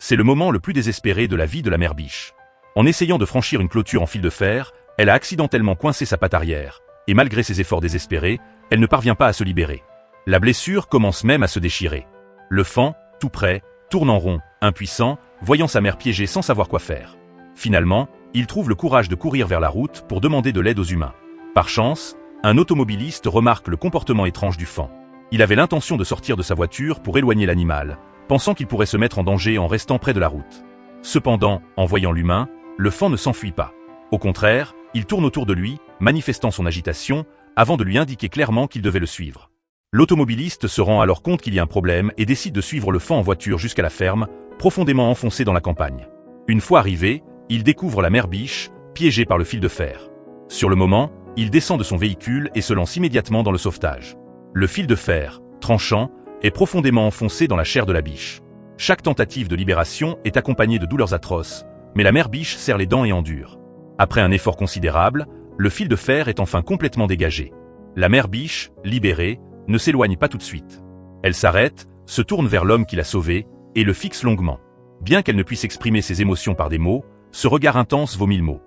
C'est le moment le plus désespéré de la vie de la mère biche. En essayant de franchir une clôture en fil de fer, elle a accidentellement coincé sa patte arrière, et malgré ses efforts désespérés, elle ne parvient pas à se libérer. La blessure commence même à se déchirer. Le faon, tout près, tourne en rond, impuissant, voyant sa mère piégée sans savoir quoi faire. Finalement, il trouve le courage de courir vers la route pour demander de l'aide aux humains. Par chance, un automobiliste remarque le comportement étrange du faon. Il avait l'intention de sortir de sa voiture pour éloigner l'animal, pensant qu'il pourrait se mettre en danger en restant près de la route. Cependant, en voyant l'humain, le faon ne s'enfuit pas. Au contraire, il tourne autour de lui, manifestant son agitation, avant de lui indiquer clairement qu'il devait le suivre. L'automobiliste se rend alors compte qu'il y a un problème et décide de suivre le faon en voiture jusqu'à la ferme, profondément enfoncée dans la campagne. Une fois arrivé, il découvre la mère biche, piégée par le fil de fer. Sur le moment, il descend de son véhicule et se lance immédiatement dans le sauvetage. Le fil de fer, tranchant, est profondément enfoncé dans la chair de la biche. Chaque tentative de libération est accompagnée de douleurs atroces, mais la mère biche serre les dents et endure. Après un effort considérable, le fil de fer est enfin complètement dégagé. La mère biche, libérée, ne s'éloigne pas tout de suite. Elle s'arrête, se tourne vers l'homme qui l'a sauvée, et le fixe longuement. Bien qu'elle ne puisse exprimer ses émotions par des mots, ce regard intense vaut 1000 mots.